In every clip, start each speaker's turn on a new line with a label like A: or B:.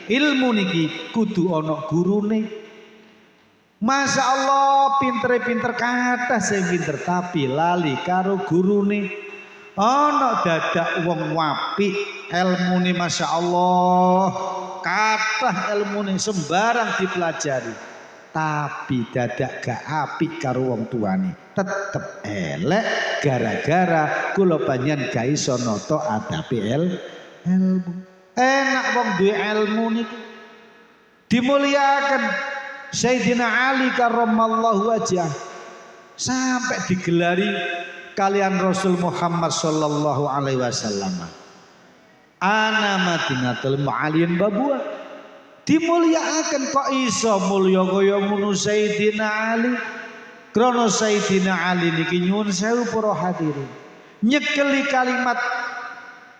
A: ilmu niki kudu ana gurune. Masya Allah pinter kathah sing pinter tapi lali karo gurune. Ana dadak wong apik ilmune Masya Allah kathah ilmune sembarang dipelajari tapi dadak gak apik karo wong tuane tetep elek gara-gara kula panjenengan gak iso nata adabe ilmu. Enak wong duwe ilmu niku dimuliakan. Sayyidina Ali karramallahu wajhah sampai digelari kalian Rasul Muhammad sallallahu alaihi wasallam. Ana Madinatul Mu'alin Babua. Dimulyakaken kok iso mulya kaya ngono Sayyidina Ali. Krana Sayyidina Ali niki nyuwun sewu para hadirin. Nyekeli kalimat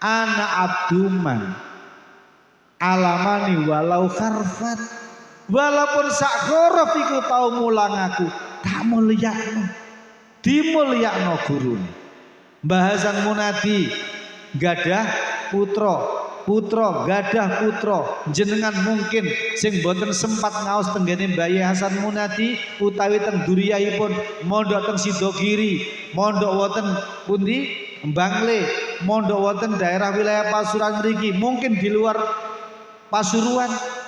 A: ana abduman alamani walau harfat. Walaupun sak huruf iku tau mulang aku, tak mulyakno. Dimulyakno gurune. Mbah Hasan Munadi gadah putra gadah putra. Jenengan mungkin sing boten sempat ngaos tenggene Mbah Hasan Munadi utawi teng duriyahipun mondok teng Sidogiri, mondok wonten pundi? Bangle, mondok wonten daerah wilayah Pasuruan mriki, mungkin di luar Pasuruan.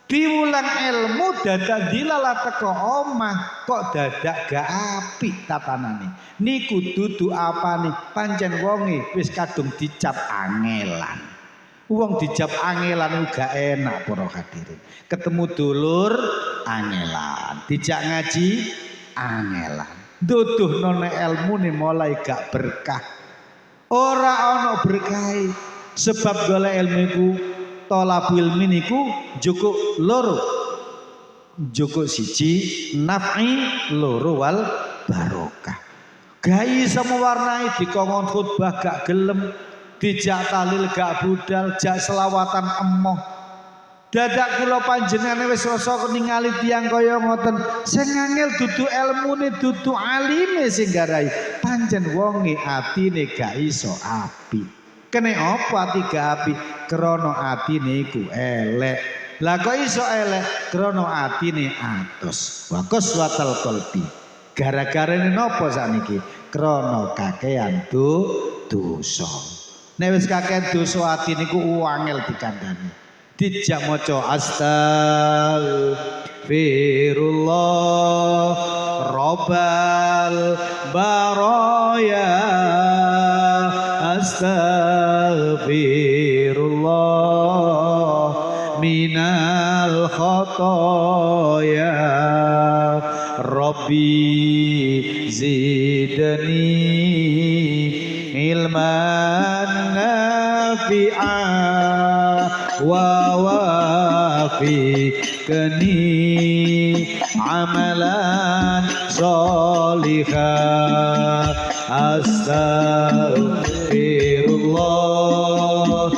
A: Diulang ilmu dadak dilala teko omah kok dadak gak apik tatanane. Niku dudu apane pancen wonge wis kadung dicap angelan. Wong dicap angelan gak enak para hadirin. Ketemu dulur angelan, dijak ngaji angelan. Duduhno ilmune mulai gak berkah. Ora ana berkahe sebab golek ilmu iku tolabul ilmi niku cukup loro. Cukup siji naf'i loro wal barokah. Gak iso mewarnai dikongkon khutbah gak gelem, dijak talil gak budal, jak selawatan emoh. Dadak kula panjenengane wis rasa ningali tiyang kaya ngoten. Sing angel dudu ilmune dudu alime sing garai. Pancen wonge atine gak iso apik. Kene apa ati gak apik? Krana atine iku elek. Lah kok iso elek? Krana atine atos. Wa qaswatal qalbi. Gara-garane napa sakniki? Krana kakean dosa. Nek wis kakean dosa ati niku angel dikandani. Dijak maca astaghfirullah rabbal baraya astaghfirullah minal khotoya rabbi zidni ilman nafi'a wa wafiqni amalan solihah astaghfirullah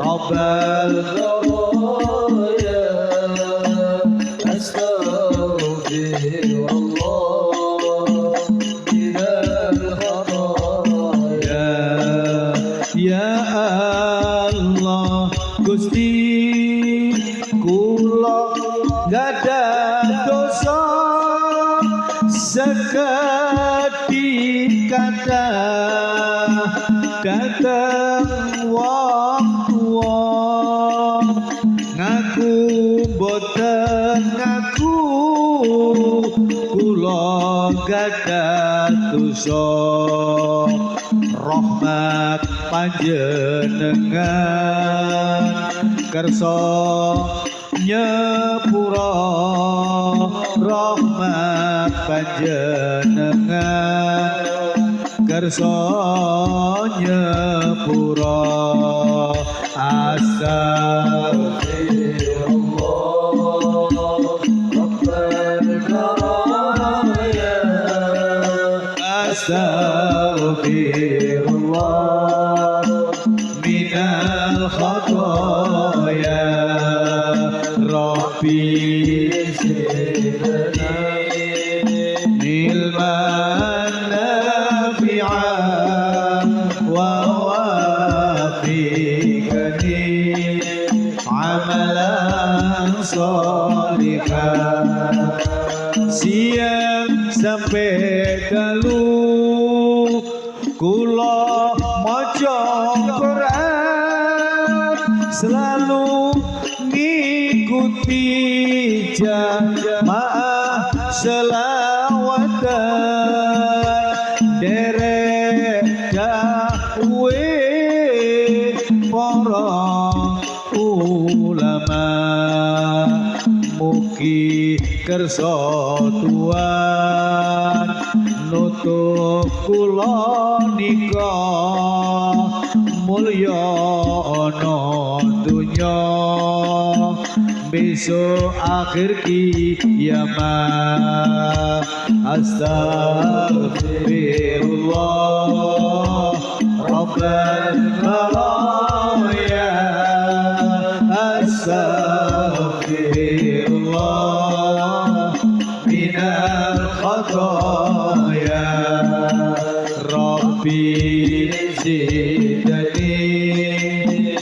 A: rabbal baraya astaghfirullah minal khotoya ya Allah Gusti kula gadah dosa sekedhik dateng wong ngaku boten ngaku kula gadah dosa rahmat panjenengan kersa nyepura rahmat panjenengan kersa nyepura astaghfirullah rabbal baraya astaghfirullah minal khotoya rabbi zidni ilman nafi'a wa wafiqni amalan amalan solihah. Siang sampai dalu kula maca Quran, selalu ngikuti jamaah selawatan, derek dawuhe para ulama. Mugi kersa Tuhan nutup kula nika mulya ana dunya, besok akhir kiamat. Astagfirullah Rabbal baraya, Astagfirullah minal khataya. Rabbi zidni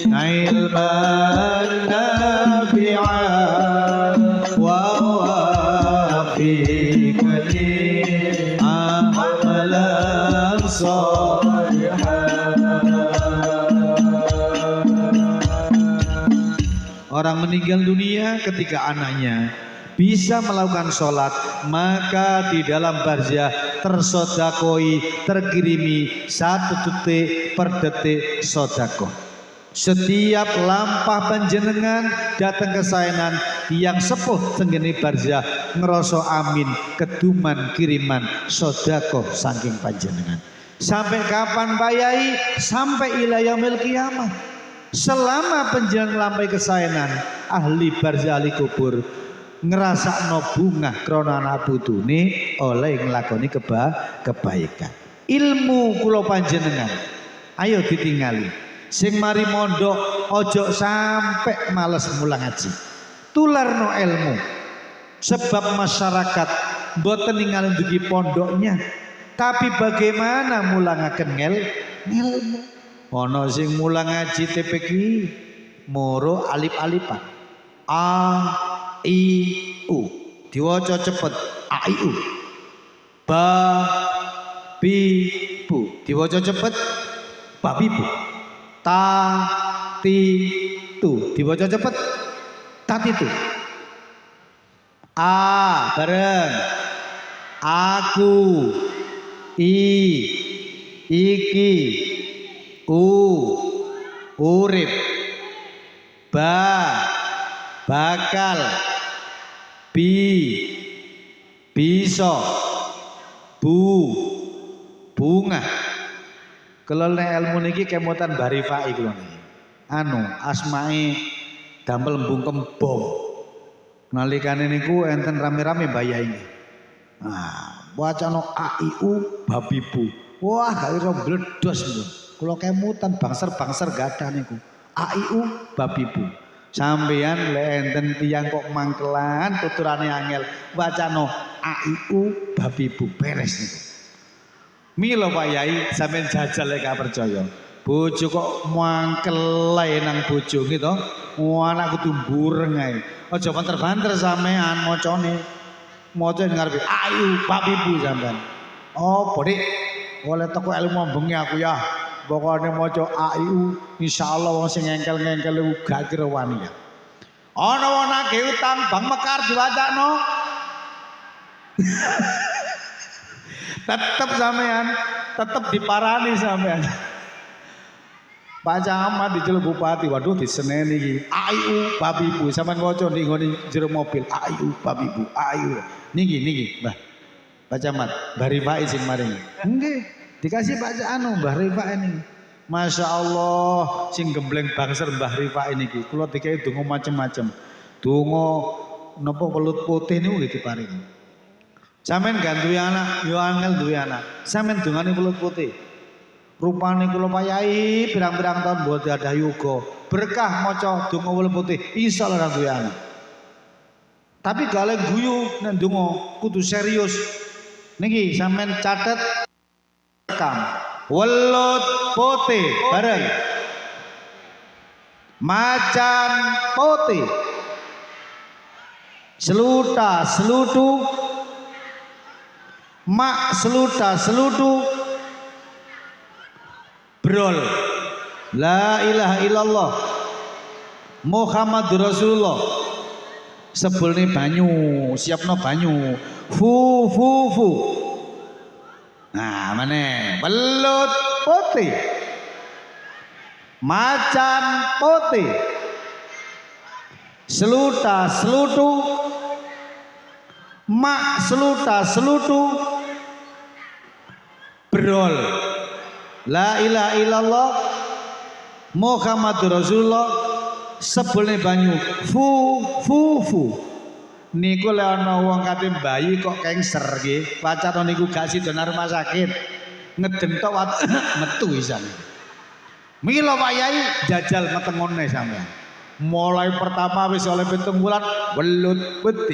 A: ilman nafi'an wa wafiqni amalan sholihan. Orang meninggal dunia ketika anaknya bisa melakukan sholat, maka di dalam barzah tersodakoi, terkirimi 1 detik per detik sodakoh. Setiap lampah panjenengan datang ke saenan yang sepuh tenggene barzah ngeroso amin keduman kiriman sodakoh saking panjenengan. Sampai kapan Pak Yai? Sampai ila yaumil kiamah. Selama panjenengan lampai ke saenan ahli barzah ahli kubur ngerasakno bunga krana anak putune oleh nglakoni kebaikan. Ilmu kula panjenengan ayo ditingali. Sing mari mondok ojo sampai males mulang ngaji. Tularno ilmu. Sebab masyarakat mboten ningali dugi pondoknya, tapi bagaimana mulangaken ilmu. Ana sing mulang ngaji TPQ moro alif-alifan. A I U diwaca cepet A I U. Ba bi bu diwaca cepet babi bu. Ta ti tu diwaca cepet tatitu. A bareng aku, I iki, U urip, ba bakal, bi bisa, bu bunga. Kalau ilmu niki kemutan barifai kula niki. Asmae damel embung kembong. Nalikane niku enten rame-rame mbayai. Nah, wacana A I U babi bu. Wah, gak iso bledos niku. Kula kemutan bangser-bangser gadah niku. A I U babi bu. Sampeyan lek enten tiyang kok mangkelan tuturane angel wacana A I U babi bu beres niku. Mila Pak Yai sampeyan jajal lek gak percaya. Bojo kok mangkel ae nang bojo gitu. Anak kudu mbureng ae. Aja banter-banter sampean macane. Maca ngarepe ayu babi bu sampean. Oh, Dik. Oleh teko ilmu bengi aku ya. Pokoknya maca ayu insyaallah wong sing ngengkel-ngengkel gak kira wani ya. Ana wong nagih utang Bang Mekar diwacakno. Tetep sampean, tetep diparani sampean. Pak Camat diceluk bupati, waduh diseneni iki. Ayu babi bu, sampean waca ning ngene jero mobil. Ayu babi bu, ayu. Niki, Mbah. Pak Camat, Mbah Rifai sing maring. Nggih, dikasih Pak Mbah Rifai ini. Masya Allah, sing gembleng bangser Mbah Rifai niki. Kula dikai donga macem-macem. Donga napa welut putih niku nggih diparingi. Sampeyan gak duwe anak, yo angel duwe anak. Sampeyan dongane welut putih. Rupane kula Pak Yai pirang-pirang tahun mboten ada yoga. Berkah maca donga welut putih, insyaallah duwe anak. Tapi gale guyu nek donga kudu serius. Niki sampeyan catet rekam. Welut putih bareng. macan putih, seluta selutu, mak seluta selutu, brol, la ilaha illallah, Muhammadur Rasulullah, sebelne banyu, siapno banyu, fu fu fu. Nah, mana belut putih, macan putih, seluta selutu, mak seluta selutu, brol, la ilaha illallah, Muhammadur Rasulullah, sebelne banyu, fu fu fu. Niku lek ana wong kate bayi kok cancer nggih, pacar niku gak sida nang rumah sakit. Ngeden tok metu isan. Mila Pak Yai jajal metengone sampean. Mulai pertama wis oleh 7 bulan welut putih.